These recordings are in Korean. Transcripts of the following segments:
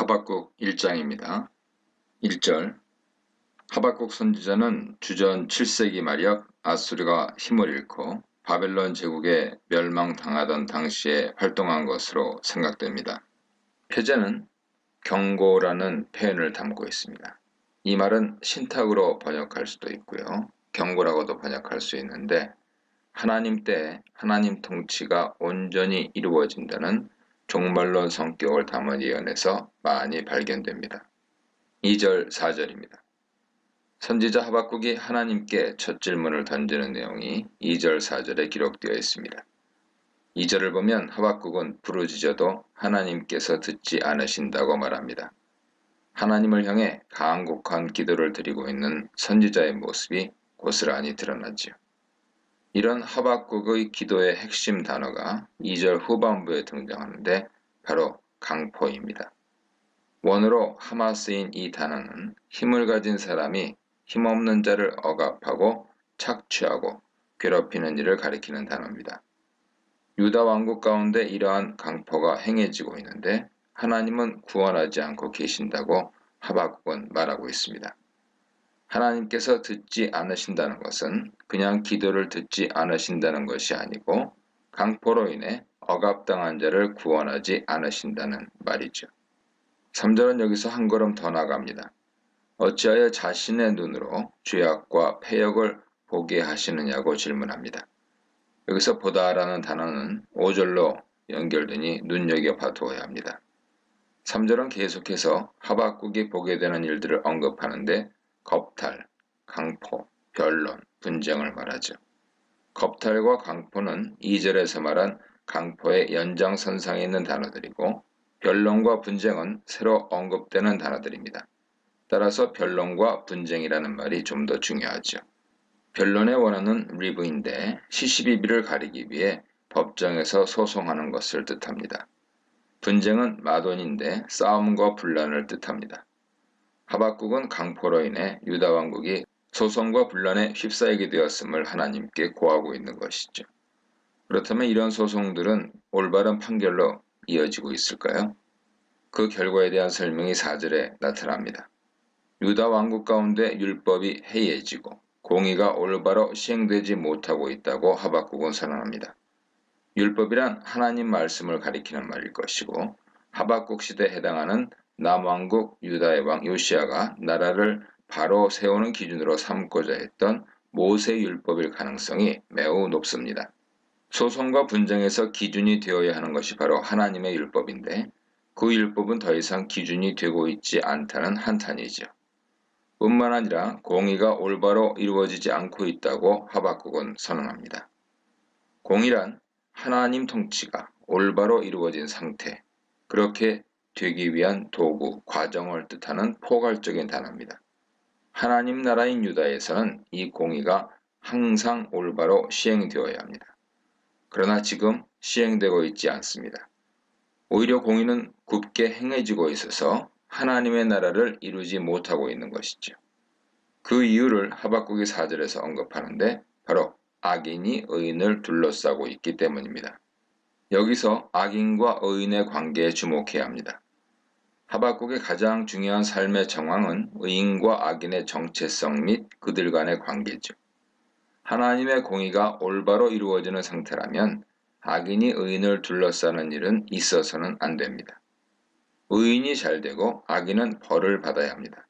하박국 1장입니다. 1절 하박국 선지자는 주전 7세기 말역 아수르가 힘을 잃고 바벨론 제국에 멸망당하던 당시에 활동한 것으로 생각됩니다. 표제는 경고라는 표현을 담고 있습니다. 이 말은 신탁으로 번역할 수도 있고요. 경고라고도 번역할 수 있는데 하나님 때 하나님 통치가 온전히 이루어진다는 종말론 성격을 담은 예언에서 많이 발견됩니다. 2절, 4절입니다. 선지자 하박국이 하나님께 첫 질문을 던지는 내용이 2절, 4절에 기록되어 있습니다. 2절을 보면 하박국은 부르짖어도 하나님께서 듣지 않으신다고 말합니다. 하나님을 향해 간곡한 기도를 드리고 있는 선지자의 모습이 고스란히 드러나지요. 이런 하박국의 기도의 핵심 단어가 2절 후반부에 등장하는데 바로 강포입니다. 원어로 하마 쓰인 이 단어는 힘을 가진 사람이 힘없는 자를 억압하고 착취하고 괴롭히는 일을 가리키는 단어입니다. 유다 왕국 가운데 이러한 강포가 행해지고 있는데 하나님은 구원하지 않고 계신다고 하박국은 말하고 있습니다. 하나님께서 듣지 않으신다는 것은 그냥 기도를 듣지 않으신다는 것이 아니고 강포로 인해 억압당한 자를 구원하지 않으신다는 말이죠. 3절은 여기서 한 걸음 더 나갑니다. 어찌하여 자신의 눈으로 죄악과 패역을 보게 하시느냐고 질문합니다. 여기서 보다라는 단어는 5절로 연결되니 눈여겨봐 두어야 합니다. 3절은 계속해서 하박국이 보게 되는 일들을 언급하는데 겁탈, 강포, 변론, 분쟁을 말하죠. 겁탈과 강포는 2절에서 말한 강포의 연장선상에 있는 단어들이고 변론과 분쟁은 새로 언급되는 단어들입니다. 따라서 변론과 분쟁이라는 말이 좀 더 중요하죠. 변론의 원어는 리브인데 시시비비를 가리기 위해 법정에서 소송하는 것을 뜻합니다. 분쟁은 마돈인데 싸움과 분란을 뜻합니다. 하박국은 강포로 인해 유다 왕국이 소송과 분란에 휩싸이게 되었음을 하나님께 고하고 있는 것이죠. 그렇다면 이런 소송들은 올바른 판결로 이어지고 있을까요? 그 결과에 대한 설명이 4절에 나타납니다. 유다 왕국 가운데 율법이 해이해지고 공의가 올바로 시행되지 못하고 있다고 하박국은 선언합니다. 율법이란 하나님 말씀을 가리키는 말일 것이고 하박국 시대에 해당하는 남왕국 유다의 왕 요시야가 나라를 바로 세우는 기준으로 삼고자 했던 모세율법일 가능성이 매우 높습니다. 소송과 분쟁에서 기준이 되어야 하는 것이 바로 하나님의 율법인데 그 율법은 더 이상 기준이 되고 있지 않다는 한탄이죠. 뿐만 아니라 공의가 올바로 이루어지지 않고 있다고 하박국은 선언합니다. 공의란 하나님 통치가 올바로 이루어진 상태, 그렇게 되기 위한 도구, 과정을 뜻하는 포괄적인 단어입니다. 하나님 나라인 유다에서는 이 공의가 항상 올바로 시행되어야 합니다. 그러나 지금 시행되고 있지 않습니다. 오히려 공의는 굽게 행해지고 있어서 하나님의 나라를 이루지 못하고 있는 것이죠. 그 이유를 하박국이 4절에서 언급하는데 바로 악인이 의인을 둘러싸고 있기 때문입니다. 여기서 악인과 의인의 관계에 주목해야 합니다. 하박국의 가장 중요한 삶의 정황은 의인과 악인의 정체성 및 그들 간의 관계죠. 하나님의 공의가 올바로 이루어지는 상태라면 악인이 의인을 둘러싸는 일은 있어서는 안 됩니다. 의인이 잘되고 악인은 벌을 받아야 합니다.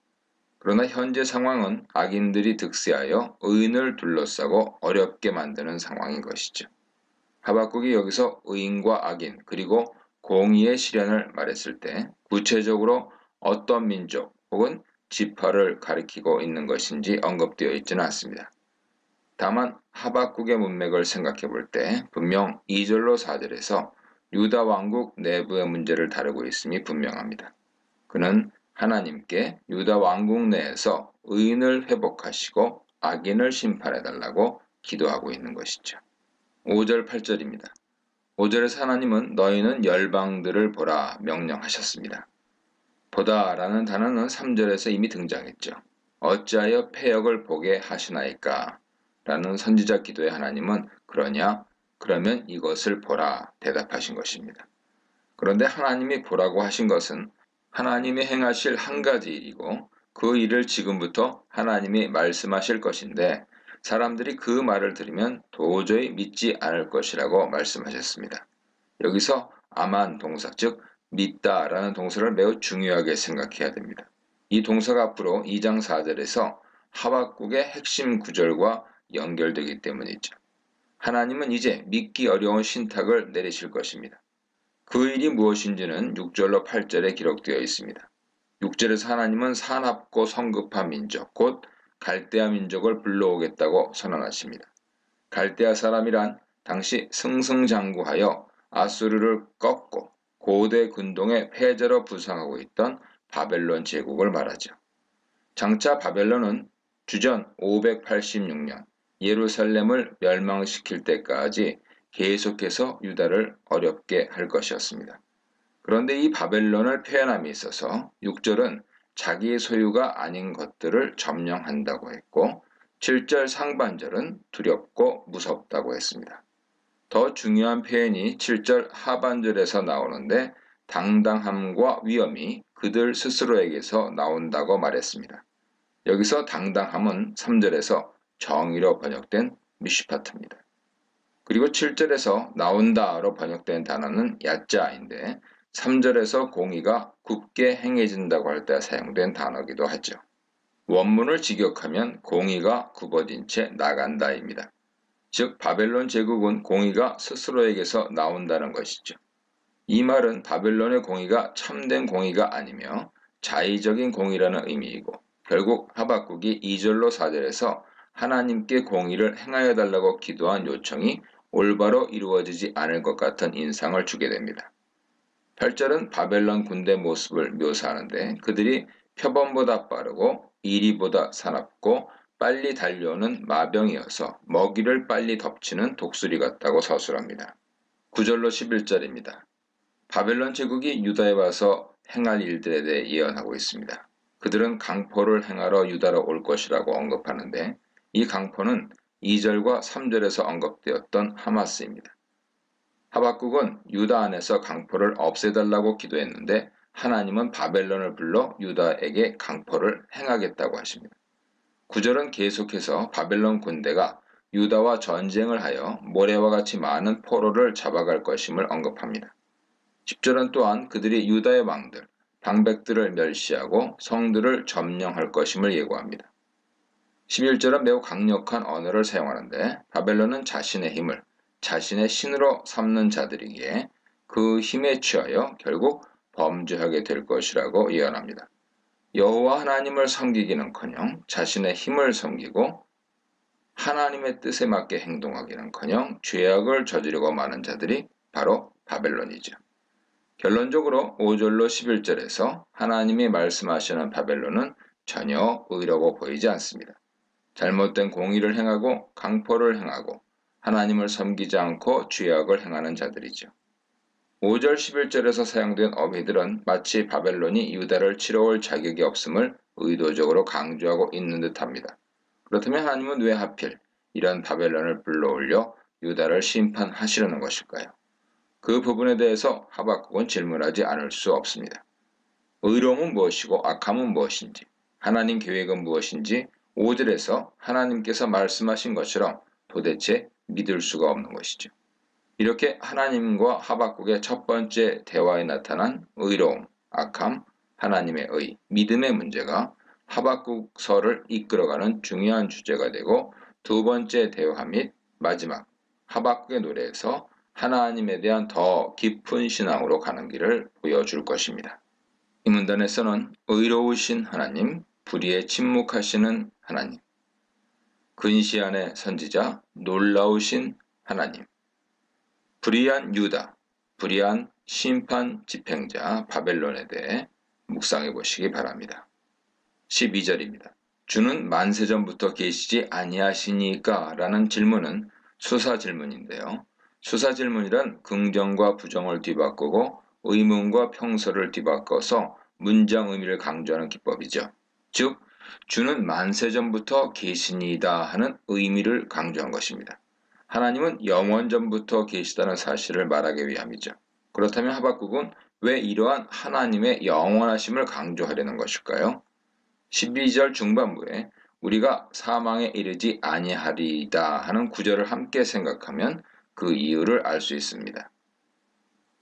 그러나 현재 상황은 악인들이 득세하여 의인을 둘러싸고 어렵게 만드는 상황인 것이죠. 하박국이 여기서 의인과 악인 그리고 공의의 실현을 말했을 때 구체적으로 어떤 민족 혹은 지파를 가리키고 있는 것인지 언급되어 있지는 않습니다. 다만 하박국의 문맥을 생각해 볼 때 분명 2절로 4절에서 유다 왕국 내부의 문제를 다루고 있음이 분명합니다. 그는 하나님께 유다 왕국 내에서 의인을 회복하시고 악인을 심판해달라고 기도하고 있는 것이죠. 5절 8절입니다. 5절에서 하나님은 너희는 열방들을 보라 명령하셨습니다. 보다라는 단어는 3절에서 이미 등장했죠. 어찌하여 패역을 보게 하시나이까? 라는 선지자 기도에 하나님은 그러냐? 그러면 이것을 보라 대답하신 것입니다. 그런데 하나님이 보라고 하신 것은 하나님이 행하실 한 가지 일이고 그 일을 지금부터 하나님이 말씀하실 것인데 사람들이 그 말을 들으면 도저히 믿지 않을 것이라고 말씀하셨습니다. 여기서 아만 동사, 즉 믿다라는 동사를 매우 중요하게 생각해야 됩니다. 이 동사가 앞으로 2장 4절에서 하박국의 핵심 구절과 연결되기 때문이죠. 하나님은 이제 믿기 어려운 신탁을 내리실 것입니다. 그 일이 무엇인지는 6절로 8절에 기록되어 있습니다. 6절에서 하나님은 사납고 성급한 민족, 곧 갈대아 민족을 불러오겠다고 선언하십니다. 갈대아 사람이란 당시 승승장구하여 아수르를 꺾고 고대 근동의 패자로 부상하고 있던 바벨론 제국을 말하죠. 장차 바벨론은 주전 586년 예루살렘을 멸망시킬 때까지 계속해서 유다를 어렵게 할 것이었습니다. 그런데 이 바벨론을 표현함에 있어서 6절은 자기의 소유가 아닌 것들을 점령한다고 했고 7절 상반절은 두렵고 무섭다고 했습니다. 더 중요한 표현이 7절 하반절에서 나오는데 당당함과 위엄이 그들 스스로에게서 나온다고 말했습니다. 여기서 당당함은 3절에서 정의로 번역된 미슈파트입니다. 그리고 7절에서 나온다로 번역된 단어는 야짜인데 3절에서 공의가 굳게 행해진다고 할 때 사용된 단어이기도 하죠. 원문을 직역하면 공의가 굽어진 채 나간다입니다. 즉 바벨론 제국은 공의가 스스로에게서 나온다는 것이죠. 이 말은 바벨론의 공의가 참된 공의가 아니며 자의적인 공의라는 의미이고 결국 하박국이 2절로 4절에서 하나님께 공의를 행하여 달라고 기도한 요청이 올바로 이루어지지 않을 것 같은 인상을 주게 됩니다. 8절은 바벨론 군대 모습을 묘사하는데 그들이 표범보다 빠르고 이리보다 사납고 빨리 달려오는 마병이어서 먹이를 빨리 덮치는 독수리 같다고 서술합니다. 9절로 11절입니다. 바벨론 제국이 유다에 와서 행할 일들에 대해 예언하고 있습니다. 그들은 강포를 행하러 유다로 올 것이라고 언급하는데 이 강포는 2절과 3절에서 언급되었던 하마스입니다. 하박국은 유다 안에서 강포를 없애달라고 기도했는데 하나님은 바벨론을 불러 유다에게 강포를 행하겠다고 하십니다. 9절은 계속해서 바벨론 군대가 유다와 전쟁을 하여 모래와 같이 많은 포로를 잡아갈 것임을 언급합니다. 10절은 또한 그들이 유다의 왕들, 방백들을 멸시하고 성들을 점령할 것임을 예고합니다. 11절은 매우 강력한 언어를 사용하는데 바벨론은 자신의 힘을 자신의 신으로 삼는 자들이기에 그 힘에 취하여 결국 범죄하게 될 것이라고 예언합니다. 여호와 하나님을 섬기기는커녕 자신의 힘을 섬기고 하나님의 뜻에 맞게 행동하기는커녕 죄악을 저지르고 마는 자들이 바로 바벨론이죠. 결론적으로 5절로 11절에서 하나님이 말씀하시는 바벨론은 전혀 의로워 보이지 않습니다. 잘못된 공의를 행하고 강포를 행하고 하나님을 섬기지 않고 죄악을 행하는 자들이죠. 5절 11절에서 사용된 어휘들은 마치 바벨론이 유다를 치러올 자격이 없음을 의도적으로 강조하고 있는 듯합니다. 그렇다면 하나님은 왜 하필 이런 바벨론을 불러올려 유다를 심판하시려는 것일까요? 그 부분에 대해서 하박국은 질문하지 않을 수 없습니다. 의로움은 무엇이고 악함은 무엇인지, 하나님 계획은 무엇인지 5절에서 하나님께서 말씀하신 것처럼 도대체 믿을 수가 없는 것이죠. 이렇게 하나님과 하박국의 첫 번째 대화에 나타난 의로움, 악함, 하나님의 의, 믿음의 문제가 하박국서를 이끌어가는 중요한 주제가 되고 두 번째 대화 및 마지막 하박국의 노래에서 하나님에 대한 더 깊은 신앙으로 가는 길을 보여줄 것입니다. 이 문단에서는 의로우신 하나님, 불의에 침묵하시는 하나님, 근시안의 선지자, 놀라우신 하나님, 불의한 유다, 불의한 심판 집행자 바벨론에 대해 묵상해 보시기 바랍니다. 12절입니다. 주는 만세전부터 계시지 아니하시니까? 라는 질문은 수사 질문인데요. 수사 질문이란 긍정과 부정을 뒤바꾸고 의문과 평서를 뒤바꿔서 문장 의미를 강조하는 기법이죠. 즉, 주는 만세전부터 계시니이다 하는 의미를 강조한 것입니다. 하나님은 영원전부터 계시다는 사실을 말하기 위함이죠. 그렇다면 하박국은 왜 이러한 하나님의 영원하심을 강조하려는 것일까요? 12절 중반부에 우리가 사망에 이르지 아니하리이다 하는 구절을 함께 생각하면 그 이유를 알 수 있습니다.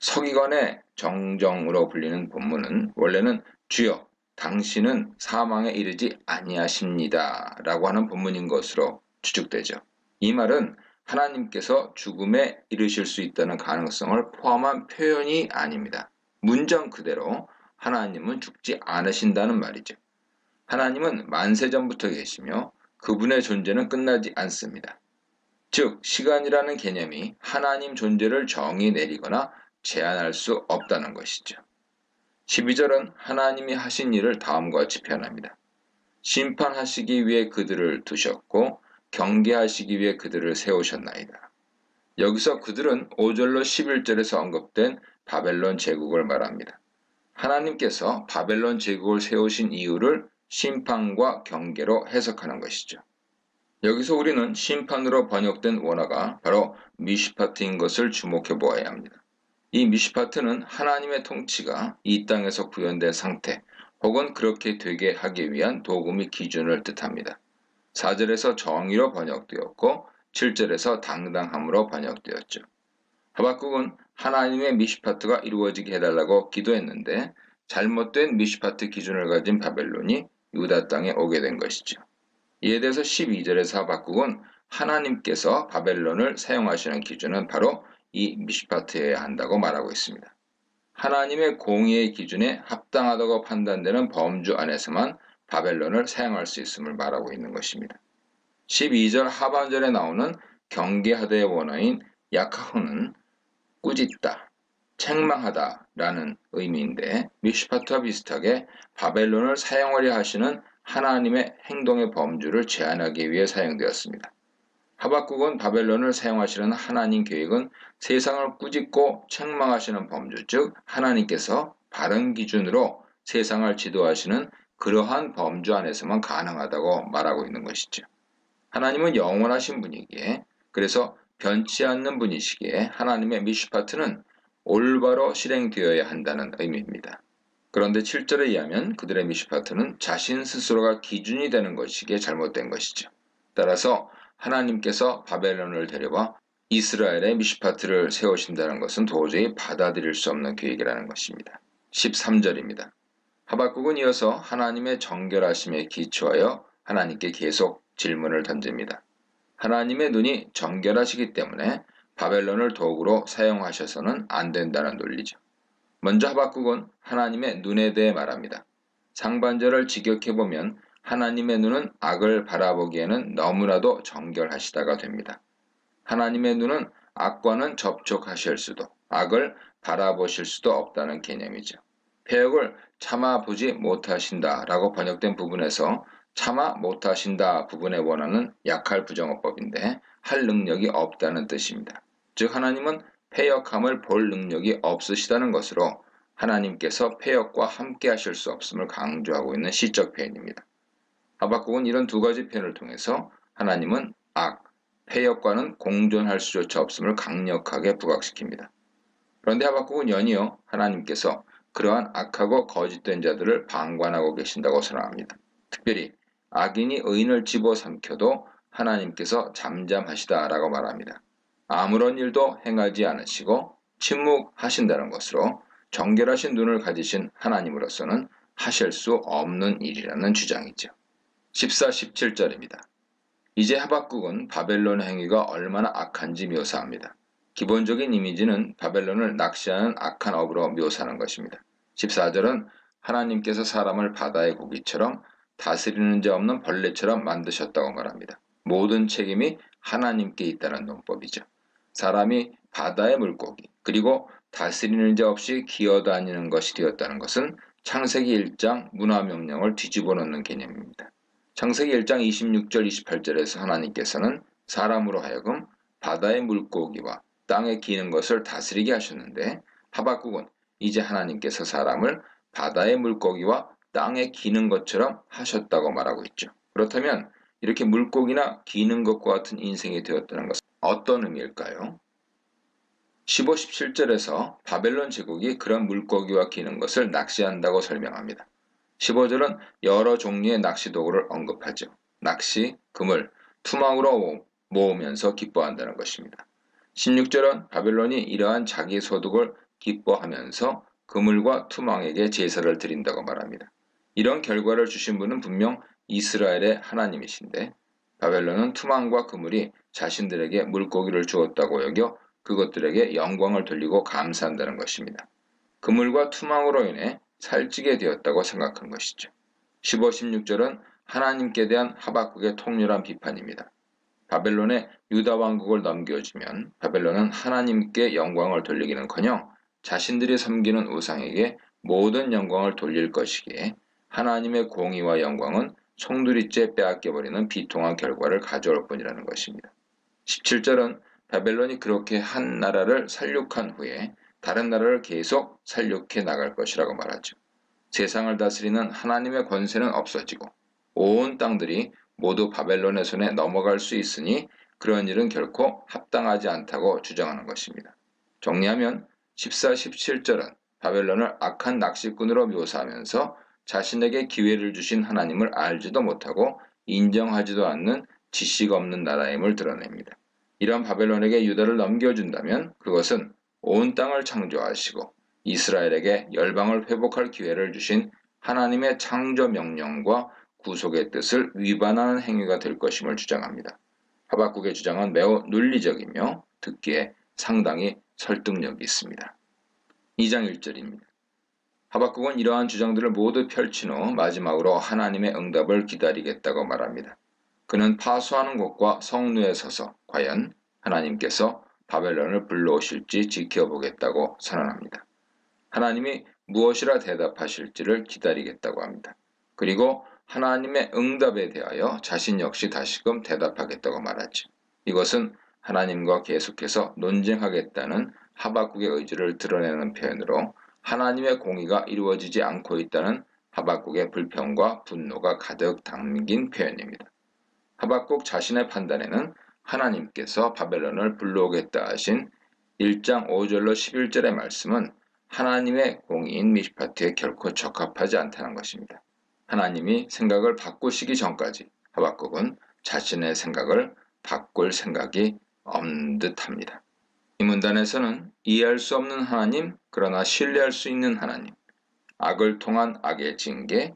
서기관의 정정으로 불리는 본문은 원래는 주여 당신은 사망에 이르지 아니하십니다 라고 하는 본문인 것으로 추측되죠. 이 말은 하나님께서 죽음에 이르실 수 있다는 가능성을 포함한 표현이 아닙니다. 문장 그대로 하나님은 죽지 않으신다는 말이죠. 하나님은 만세전부터 계시며 그분의 존재는 끝나지 않습니다. 즉, 시간이라는 개념이 하나님 존재를 정의 내리거나 제한할 수 없다는 것이죠. 12절은 하나님이 하신 일을 다음과 같이 표현합니다. 심판하시기 위해 그들을 두셨고 경계하시기 위해 그들을 세우셨나이다. 여기서 그들은 5절로 11절에서 언급된 바벨론 제국을 말합니다. 하나님께서 바벨론 제국을 세우신 이유를 심판과 경계로 해석하는 것이죠. 여기서 우리는 심판으로 번역된 원어가 바로 미시파트인 것을 주목해 보아야 합니다. 이 미시파트는 하나님의 통치가 이 땅에서 구현된 상태 혹은 그렇게 되게 하기 위한 도구미 기준을 뜻합니다. 4절에서 정의로 번역되었고 7절에서 당당함으로 번역되었죠. 하박국은 하나님의 미시파트가 이루어지게 해달라고 기도했는데 잘못된 미시파트 기준을 가진 바벨론이 유다 땅에 오게 된 것이죠. 이에 대해서 12절에서 하박국은 하나님께서 바벨론을 사용하시는 기준은 바로 이 미시파트여야 한다고 말하고 있습니다. 하나님의 공의의 기준에 합당하다고 판단되는 범주 안에서만 바벨론을 사용할 수 있음을 말하고 있는 것입니다. 12절 하반절에 나오는 경계하다의 원어인 야카후는 꾸짖다, 책망하다 라는 의미인데 미시파트와 비슷하게 바벨론을 사용하려 하시는 하나님의 행동의 범주를 제한하기 위해 사용되었습니다. 하박국은 바벨론을 사용하시는 하나님 계획은 세상을 꾸짖고 책망하시는 범주, 즉 하나님께서 바른 기준으로 세상을 지도하시는 그러한 범주 안에서만 가능하다고 말하고 있는 것이죠. 하나님은 영원하신 분이기에 그래서 변치 않는 분이시기에 하나님의 미시파트는 올바로 실행되어야 한다는 의미입니다. 그런데 7절에 의하면 그들의 미시파트는 자신 스스로가 기준이 되는 것이기에 잘못된 것이죠. 따라서 하나님께서 바벨론을 데려와 이스라엘의 미시파트를 세우신다는 것은 도저히 받아들일 수 없는 계획이라는 것입니다. 13절입니다. 하박국은 이어서 하나님의 정결하심에 기초하여 하나님께 계속 질문을 던집니다. 하나님의 눈이 정결하시기 때문에 바벨론을 도구로 사용하셔서는 안 된다는 논리죠. 먼저 하박국은 하나님의 눈에 대해 말합니다. 상반절을 직역해보면 하나님의 눈은 악을 바라보기에는 너무나도 정결하시다가 됩니다. 하나님의 눈은 악과는 접촉하실 수도 악을 바라보실 수도 없다는 개념이죠. 폐역을 참아보지 못하신다라고 번역된 부분에서 참아 못하신다 부분에 원하는 약할 부정어법인데 할 능력이 없다는 뜻입니다. 즉 하나님은 패역함을 볼 능력이 없으시다는 것으로 하나님께서 패역과 함께 하실 수 없음을 강조하고 있는 시적 표현입니다. 하박국은 이런 두 가지 표현을 통해서 하나님은 악, 패역과는 공존할 수조차 없음을 강력하게 부각시킵니다. 그런데 하박국은 연이어 하나님께서 그러한 악하고 거짓된 자들을 방관하고 계신다고 선언합니다. 특별히 악인이 의인을 집어삼켜도 하나님께서 잠잠하시다라고 말합니다. 아무런 일도 행하지 않으시고 침묵하신다는 것으로 정결하신 눈을 가지신 하나님으로서는 하실 수 없는 일이라는 주장이죠. 14, 17절입니다. 이제 하박국은 바벨론 행위가 얼마나 악한지 묘사합니다. 기본적인 이미지는 바벨론을 낚시하는 악한 업으로 묘사하는 것입니다. 14절은 하나님께서 사람을 바다의 고기처럼 다스리는 자 없는 벌레처럼 만드셨다고 말합니다. 모든 책임이 하나님께 있다는 논법이죠. 사람이 바다의 물고기 그리고 다스리는 자 없이 기어다니는 것이 되었다는 것은 창세기 1장 문화명령을 뒤집어 놓는 개념입니다. 창세기 1장 26절 28절에서 하나님께서는 사람으로 하여금 바다의 물고기와 땅에 기는 것을 다스리게 하셨는데 하박국은 이제 하나님께서 사람을 바다의 물고기와 땅에 기는 것처럼 하셨다고 말하고 있죠. 그렇다면 이렇게 물고기나 기는 것과 같은 인생이 되었다는 것은 어떤 의미일까요? 15, 17절에서 바벨론 제국이 그런 물고기와 기는 것을 낚시한다고 설명합니다. 15절은 여러 종류의 낚시 도구를 언급하죠. 낚시, 그물, 투망으로 모으면서 기뻐한다는 것입니다. 16절은 바벨론이 이러한 자기 소득을 기뻐하면서 그물과 투망에게 제사를 드린다고 말합니다. 이런 결과를 주신 분은 분명 이스라엘의 하나님이신데 바벨론은 투망과 그물이 자신들에게 물고기를 주었다고 여겨 그것들에게 영광을 돌리고 감사한다는 것입니다. 그물과 투망으로 인해 살찌게 되었다고 생각한 것이죠. 15, 16절은 하나님께 대한 하박국의 통렬한 비판입니다. 바벨론에 유다 왕국을 넘겨주면 바벨론은 하나님께 영광을 돌리기는커녕 자신들이 섬기는 우상에게 모든 영광을 돌릴 것이기에 하나님의 공의와 영광은 송두리째 빼앗겨버리는 비통한 결과를 가져올 뿐이라는 것입니다. 17절은 바벨론이 그렇게 한 나라를 살육한 후에 다른 나라를 계속 살육해 나갈 것이라고 말하죠. 세상을 다스리는 하나님의 권세는 없어지고 온 땅들이 모두 바벨론의 손에 넘어갈 수 있으니 그런 일은 결코 합당하지 않다고 주장하는 것입니다. 정리하면 14, 17절은 바벨론을 악한 낚시꾼으로 묘사하면서 자신에게 기회를 주신 하나님을 알지도 못하고 인정하지도 않는 지식 없는 나라임을 드러냅니다. 이런 바벨론에게 유다를 넘겨준다면 그것은 온 땅을 창조하시고 이스라엘에게 열방을 회복할 기회를 주신 하나님의 창조 명령과 구속의 뜻을 위반하는 행위가 될 것임을 주장합니다. 하박국의 주장은 매우 논리적이며 듣기에 상당히 설득력이 있습니다. 2장 1절입니다. 하박국은 이러한 주장들을 모두 펼친 후 마지막으로 하나님의 응답을 기다리겠다고 말합니다. 그는 파수하는 곳과 성루에 서서 과연 하나님께서 바벨론을 불러오실지 지켜보겠다고 선언합니다. 하나님이 무엇이라 대답하실지를 기다리겠다고 합니다. 그리고 하나님의 응답에 대하여 자신 역시 다시금 대답하겠다고 말하죠. 이것은 하나님과 계속해서 논쟁하겠다는 하박국의 의지를 드러내는 표현으로 하나님의 공의가 이루어지지 않고 있다는 하박국의 불평과 분노가 가득 담긴 표현입니다. 하박국 자신의 판단에는 하나님께서 바벨론을 불러오겠다 하신 1장 5절로 11절의 말씀은 하나님의 공의인 미시파트에 결코 적합하지 않다는 것입니다. 하나님이 생각을 바꾸시기 전까지 하박국은 자신의 생각을 바꿀 생각이 없는 듯합니다. 이 문단에서는 이해할 수 없는 하나님, 그러나 신뢰할 수 있는 하나님, 악을 통한 악의 징계,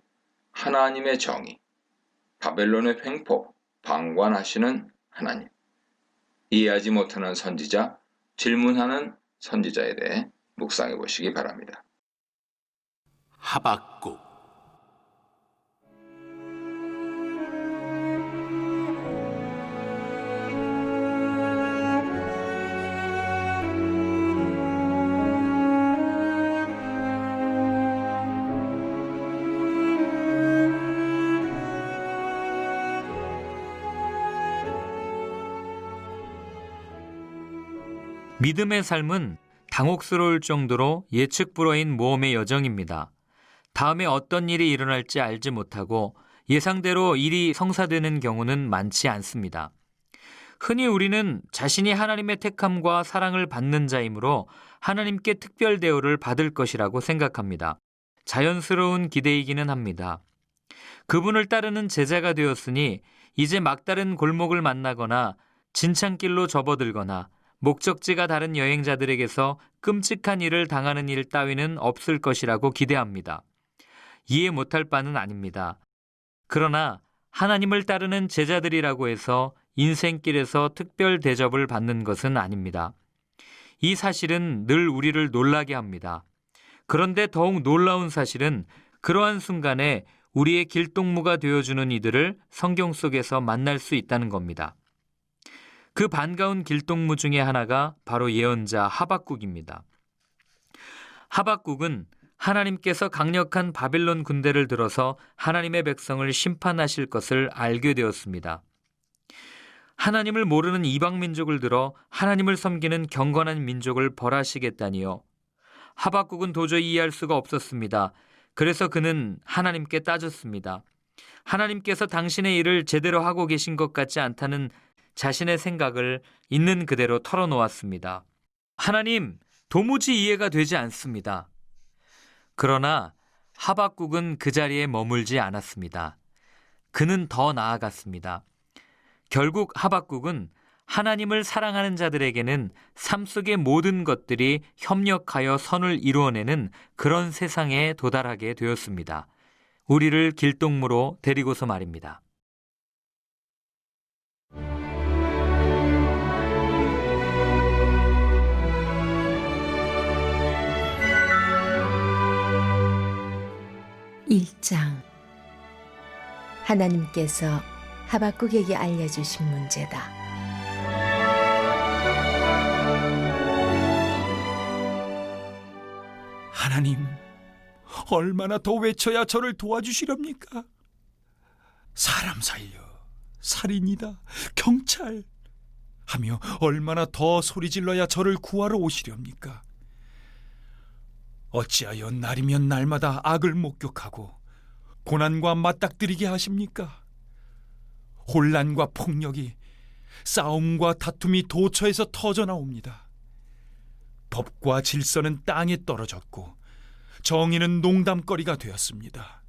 하나님의 정의, 바벨론의 횡포, 방관하시는 하나님, 이해하지 못하는 선지자, 질문하는 선지자에 대해 묵상해 보시기 바랍니다. 하박국. 믿음의 삶은 당혹스러울 정도로 예측 불허인 모험의 여정입니다. 다음에 어떤 일이 일어날지 알지 못하고 예상대로 일이 성사되는 경우는 많지 않습니다. 흔히 우리는 자신이 하나님의 택함과 사랑을 받는 자이므로 하나님께 특별 대우를 받을 것이라고 생각합니다. 자연스러운 기대이기는 합니다. 그분을 따르는 제자가 되었으니 이제 막다른 골목을 만나거나 진창길로 접어들거나 목적지가 다른 여행자들에게서 끔찍한 일을 당하는 일 따위는 없을 것이라고 기대합니다. 이해 못할 바는 아닙니다. 그러나 하나님을 따르는 제자들이라고 해서 인생길에서 특별 대접을 받는 것은 아닙니다. 이 사실은 늘 우리를 놀라게 합니다. 그런데 더욱 놀라운 사실은 그러한 순간에 우리의 길동무가 되어주는 이들을 성경 속에서 만날 수 있다는 겁니다. 그 반가운 길동무 중에 하나가 바로 예언자 하박국입니다. 하박국은 하나님께서 강력한 바벨론 군대를 들어서 하나님의 백성을 심판하실 것을 알게 되었습니다. 하나님을 모르는 이방 민족을 들어 하나님을 섬기는 경건한 민족을 벌하시겠다니요. 하박국은 도저히 이해할 수가 없었습니다. 그래서 그는 하나님께 따졌습니다. 하나님께서 당신의 일을 제대로 하고 계신 것 같지 않다는 자신의 생각을 있는 그대로 털어놓았습니다. 하나님, 도무지 이해가 되지 않습니다. 그러나 하박국은 그 자리에 머물지 않았습니다. 그는 더 나아갔습니다. 결국 하박국은 하나님을 사랑하는 자들에게는 삶 속의 모든 것들이 협력하여 선을 이루어내는 그런 세상에 도달하게 되었습니다. 우리를 길동무로 데리고서 말입니다. (1장) 하나님께서 하박국에게 알려주신 문제다. 하나님, 얼마나 더 외쳐야 저를 도와주시렵니까? 사람 살려, 살인이다, 경찰 하며 얼마나 더 소리질러야 저를 구하러 오시렵니까? 어찌하여 날이면 날마다 악을 목격하고 고난과 맞닥뜨리게 하십니까? 혼란과 폭력이, 싸움과 다툼이 도처에서 터져나옵니다. 법과 질서는 땅에 떨어졌고 정의는 농담거리가 되었습니다.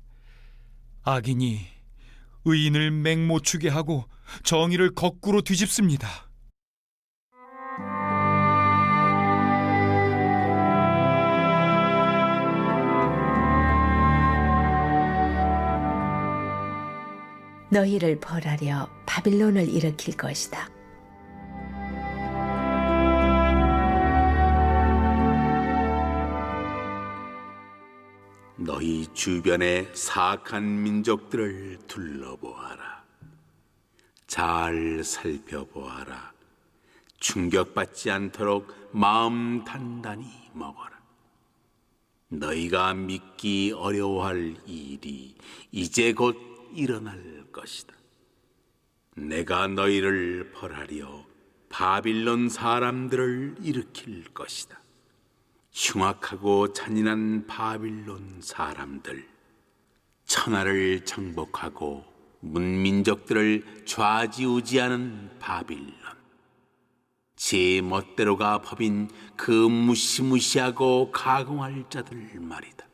악인이 의인을 맹모추게 하고 정의를 거꾸로 뒤집습니다. 너희를 벌하려 바빌론을 일으킬 것이다. 너희 주변의 사악한 민족들을 둘러보아라. 잘 살펴보아라. 충격받지 않도록 마음 단단히 먹어라. 너희가 믿기 어려워할 일이 이제 곧 일어날 것이다. 내가 너희를 벌하려 바빌론 사람들을 일으킬 것이다. 흉악하고 잔인한 바빌론 사람들, 천하를 정복하고 문민족들을 좌지우지하는 바빌론, 제 멋대로가 법인 그 무시무시하고 가공할 자들 말이다.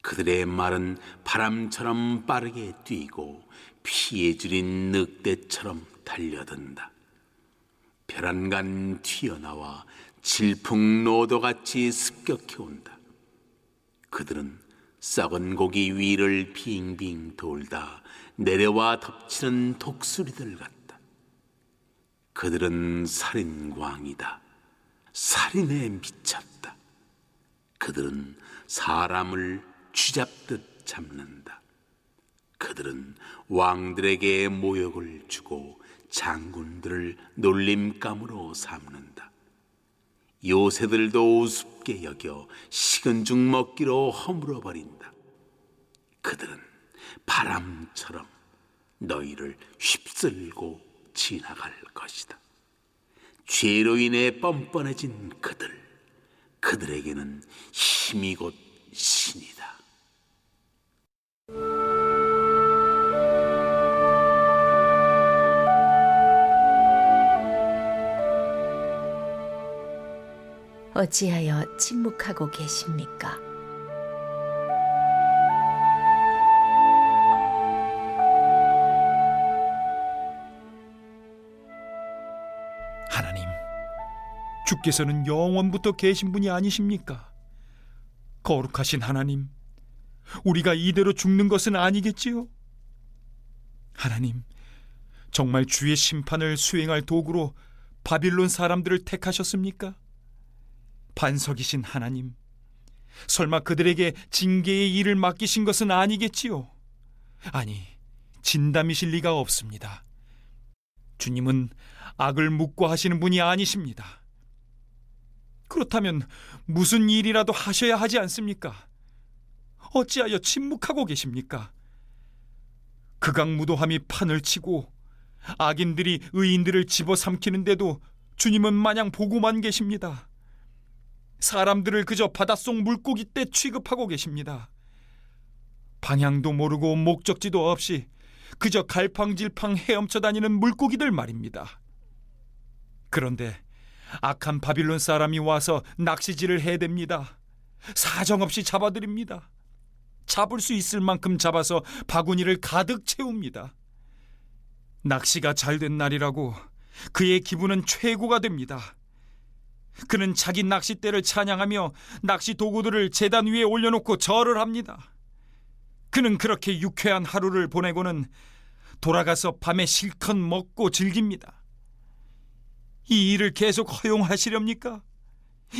그들의 말은 바람처럼 빠르게 뛰고 피에 줄인 늑대처럼 달려든다. 벼랑간 튀어나와 질풍노도같이 습격해 온다. 그들은 썩은 고기 위를 빙빙 돌다 내려와 덮치는 독수리들 같다. 그들은 살인광이다. 살인에 미쳤다. 그들은 사람을 쥐잡듯 잡는다. 그들은 왕들에게 모욕을 주고 장군들을 놀림감으로 삼는다. 요새들도 우습게 여겨 식은 죽 먹기로 허물어버린다. 그들은 바람처럼 너희를 휩쓸고 지나갈 것이다. 죄로 인해 뻔뻔해진 그들에게는 힘이 곧 신이다. 어찌하여 침묵하고 계십니까? 하나님, 주께서는 영원부터 계신 분이 아니십니까? 거룩하신 하나님, 우리가 이대로 죽는 것은 아니겠지요? 하나님, 정말 주의 심판을 수행할 도구로 바빌론 사람들을 택하셨습니까? 반석이신 하나님, 설마 그들에게 징계의 일을 맡기신 것은 아니겠지요? 아니, 진담이실 리가 없습니다. 주님은 악을 묵과하시는 분이 아니십니다. 그렇다면 무슨 일이라도 하셔야 하지 않습니까? 어찌하여 침묵하고 계십니까? 극악무도함이 판을 치고 악인들이 의인들을 집어삼키는데도 주님은 마냥 보고만 계십니다. 사람들을 그저 바닷속 물고기 떼 취급하고 계십니다. 방향도 모르고 목적지도 없이 그저 갈팡질팡 헤엄쳐 다니는 물고기들 말입니다. 그런데 악한 바빌론 사람이 와서 낚시질을 해댑니다. 사정없이 잡아들입니다. 잡을 수 있을 만큼 잡아서 바구니를 가득 채웁니다. 낚시가 잘된 날이라고 그의 기분은 최고가 됩니다. 그는 자기 낚싯대를 찬양하며 낚시 도구들을 제단 위에 올려놓고 절을 합니다. 그는 그렇게 유쾌한 하루를 보내고는 돌아가서 밤에 실컷 먹고 즐깁니다. 이 일을 계속 허용하시렵니까?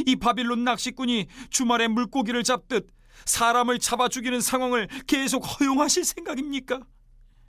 이 바빌론 낚시꾼이 주말에 물고기를 잡듯 사람을 잡아 죽이는 상황을 계속 허용하실 생각입니까?